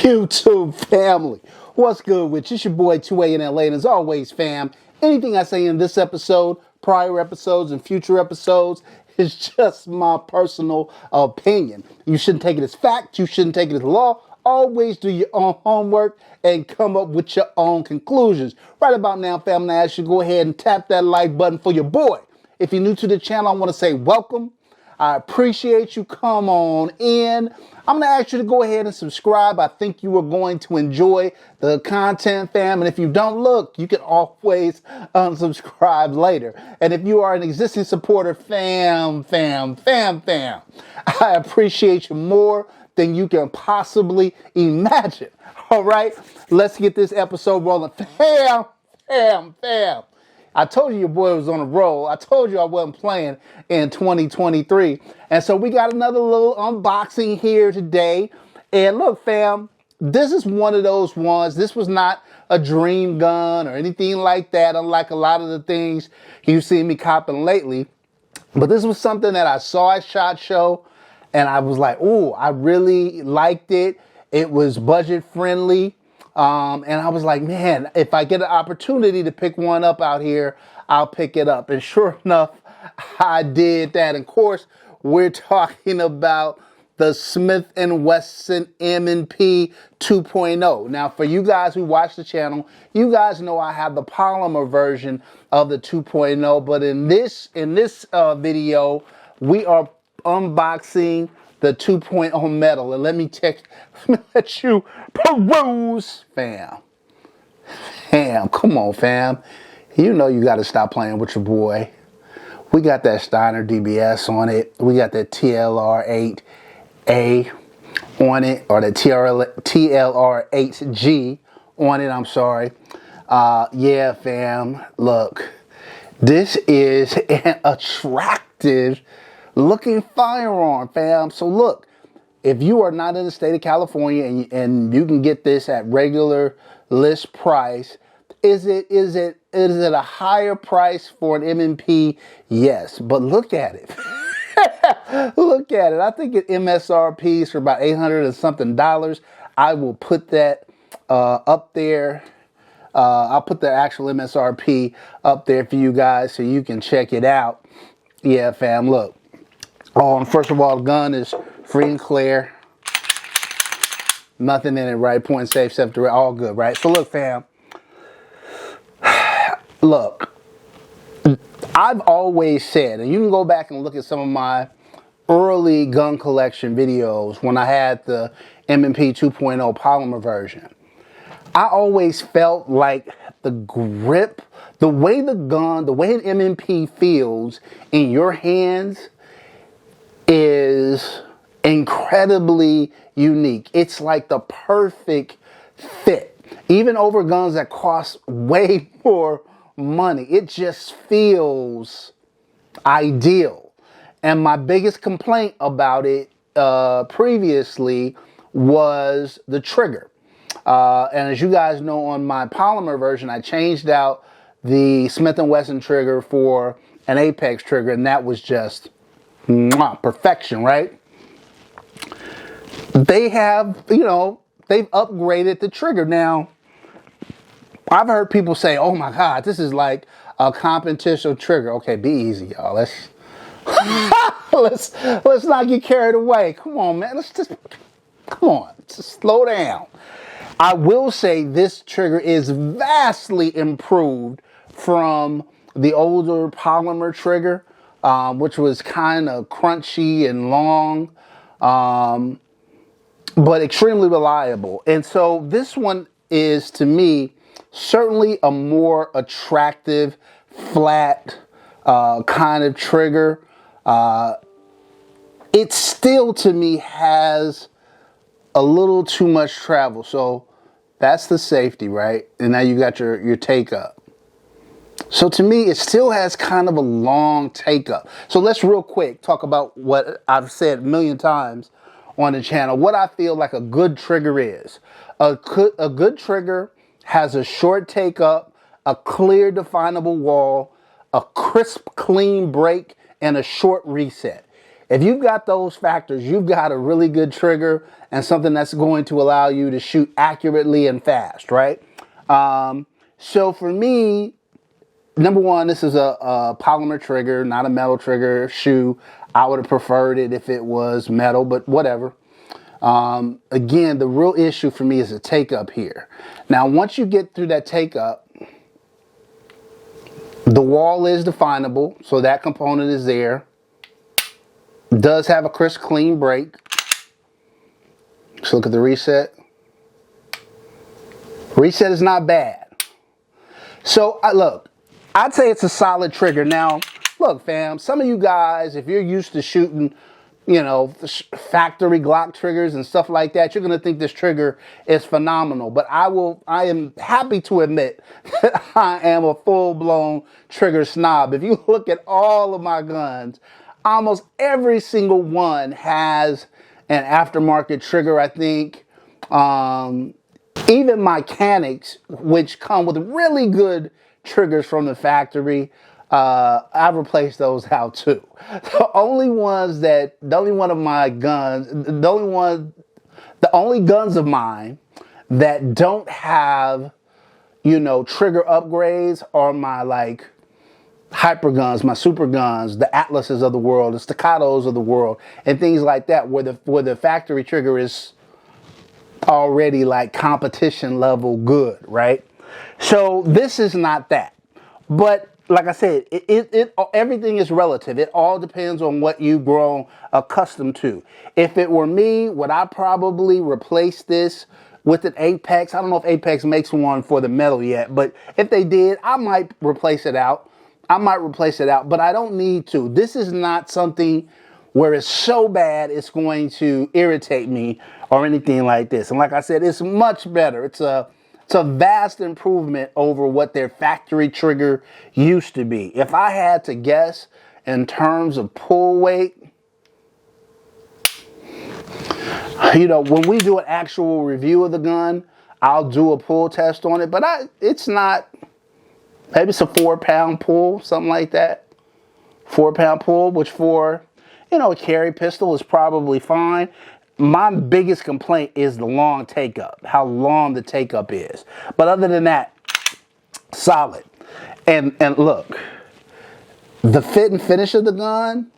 YouTube family, what's good with you? It's your boy 2A-N-LA, and as always, fam, anything I say in this episode, prior episodes, and future episodes is just my personal opinion. You shouldn't take it as fact. You shouldn't take it as law. Always do your own homework and come up with your own conclusions. Right about now, fam, I ask you to go ahead and tap that like button for your boy. If you're new to the channel, I want to say welcome. I appreciate you. Come on in. I'm going to ask you to go ahead and subscribe. I think you are going to enjoy the content, fam. And if you don't, look, you can always unsubscribe later. And if you are an existing supporter, fam, I appreciate you more than you can possibly imagine. All right, let's get this episode rolling. Fam. I told you your boy was on a roll. I told you I wasn't playing in 2023. And so we got another little unboxing here today. And look, fam, this is one of those ones. This was not a dream gun or anything like that, unlike a lot of the things you've seen me copping lately. But this was something that I saw at SHOT Show, and I was like, ooh, I really liked it. It was budget friendly. And I was like, man, if I get an opportunity to pick one up out here, I'll pick it up. And sure enough, I did that. And of course, we're talking about the Smith & Wesson M&P 2.0. Now, for you guys who watch the channel, you guys know I have the polymer version of the 2.0. But in this video, we are unboxing the 2.0 metal, and let me let you peruse, fam. Come on, fam. You know you got to stop playing with your boy. We got that Steiner DBS on it. We got that TLR8A on it, or the TLR8G on it. I'm sorry. Yeah, fam. Look, this is an attractive looking firearm, fam. So look, if you are not in the state of California and you can get this at regular list price, is it a higher price for an M&P? Yes, but look at it. Look at it. I think it MSRPs for about $800 and something. I will put that up there. I'll put the actual MSRP up there for you guys so you can check it out. Yeah, fam. Look. First of all, the gun is free and clear. Nothing in it, right? Point safe, except direct, all good, right? So look, fam. Look, I've always said, and you can go back and look at some of my early gun collection videos when I had the M&P 2.0 polymer version. I always felt like the grip, the way an M&P feels in your hands is incredibly unique. It's like the perfect fit. Even over guns that cost way more money, it just feels ideal. And my biggest complaint about it previously was the trigger. And as you guys know, on my polymer version, I changed out the Smith & Wesson trigger for an Apex trigger, and that was just perfection, right? They have, they've upgraded the trigger. Now, I've heard people say, oh my God, this is like a competition trigger. Okay, be easy, y'all. Let's not get carried away. Come on, man. Come on, just slow down. I will say this trigger is vastly improved from the older polymer trigger, which was kind of crunchy and long, but extremely reliable. And so this one is, to me, certainly a more attractive, flat kind of trigger. It still, to me, has a little too much travel. So that's the safety, right? And now you got your take up. So to me, it still has kind of a long take up. So let's real quick talk about what I've said a million times on the channel. What I feel like a good trigger is. A good trigger has a short take up, a clear definable wall, a crisp, clean break, and a short reset. If you've got those factors, you've got a really good trigger and something that's going to allow you to shoot accurately and fast, right? So for me, number one, this is a polymer trigger, not a metal trigger shoe. I would have preferred it if it was metal, but whatever. Again, the real issue for me is the take up here. Now, once you get through that take up, the wall is definable, so that component is there. It does have a crisp, clean break. Let's look at the reset. Reset is not bad. So, look, I'd say it's a solid trigger. Now, look, fam, some of you guys, if you're used to shooting, you know, factory Glock triggers and stuff like that, you're going to think this trigger is phenomenal. But I am happy to admit that I am a full-blown trigger snob. If you look at all of my guns, almost every single one has an aftermarket trigger, I think. Even mechanics, which come with really good triggers from the factory, I've replaced those out too. The only guns of mine that don't have, you know, trigger upgrades are my like hyper guns, my super guns, the Atlases of the world, the Staccatos of the world, and things like that, where the factory trigger is already like competition level good, right? So this is not that. But like I said, everything is relative. It all depends on what you've grown accustomed to. If it were me, would I probably replace this with an Apex? I don't know if Apex makes one for the metal yet, but if they did, I might replace it out. But I don't need to. This is not something where it's so bad it's going to irritate me or anything like this. And like I said, it's much better. It's a vast improvement over what their factory trigger used to be. If I had to guess in terms of pull weight, you know, when we do an actual review of the gun, I'll do a pull test on it, but it's not, maybe it's a 4-pound pull, something like that. 4-pound pull, which for, you know, a carry pistol is probably fine. My biggest complaint is the long take up, how long the take up is. But other than that, solid. And look, the fit and finish of the gun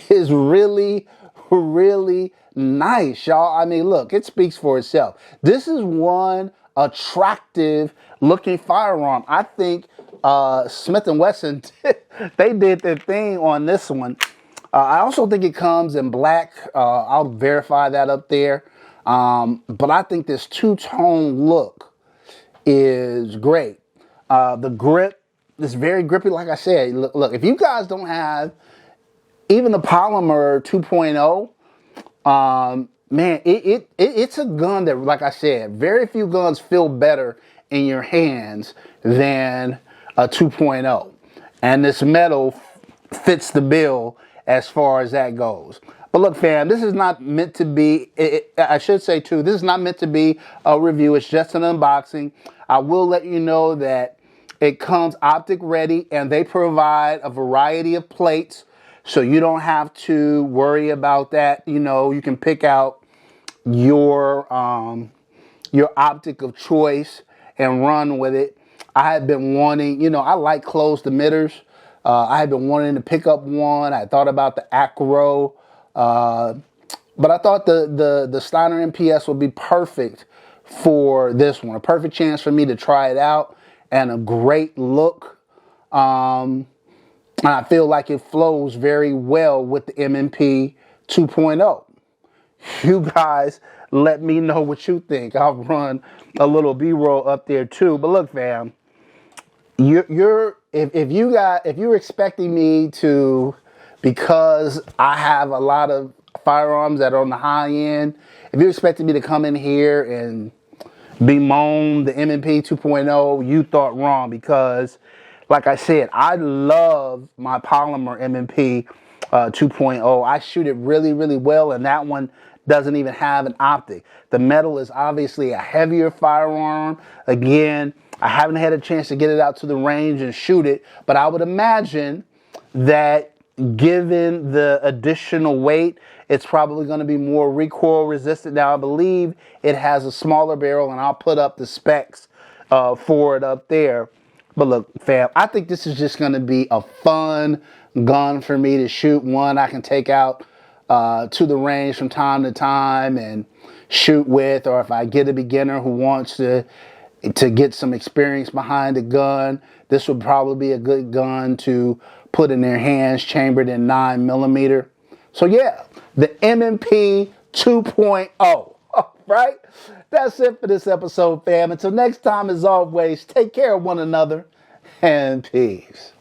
is really, really nice, y'all. I mean, look, it speaks for itself. This is one attractive looking firearm. I think Smith & Wesson, they did their thing on this one. I also think it comes in black. I'll verify that up there. But I think this two-tone look is great. The grip is very grippy, like I said. Look, if you guys don't have even the polymer 2.0, man, it's a gun that, like I said, very few guns feel better in your hands than a 2.0. And this metal fits the bill as far as that goes. But look, fam, this is not meant to be, I should say too, this is not meant to be a review. It's just an unboxing. I will let you know that it comes optic ready and they provide a variety of plates, so you don't have to worry about that. You know, you can pick out your optic of choice and run with it. I had been wanting, you know, I like closed emitters. I had been wanting to pick up one. I thought about the Acro, but I thought the Steiner MPS would be perfect for this one. A perfect chance for me to try it out, and a great look. And I feel like it flows very well with the M&P 2.0. You guys let me know what you think. I'll run a little B-roll up there too. But look, fam, if you're expecting me to, because I have a lot of firearms that are on the high end, if you're expecting me to come in here and bemoan the M&P 2.0, you thought wrong, because like I said, I love my polymer M&P 2.0. I shoot it really, really well, and that one doesn't even have an optic. The metal is obviously a heavier firearm. Again, I haven't had a chance to get it out to the range and shoot it, but I would imagine that given the additional weight, it's probably going to be more recoil resistant. Now, I believe it has a smaller barrel, and I'll put up the specs for it up there. But look, fam, I think this is just going to be a fun gun for me to shoot. One I can take out to the range from time to time and shoot with, or if I get a beginner who wants to get some experience behind the gun, this would probably be a good gun to put in their hands, chambered in 9mm. So yeah, the M&P 2.0. Right? That's it for this episode, fam. Until next time, as always, take care of one another and peace.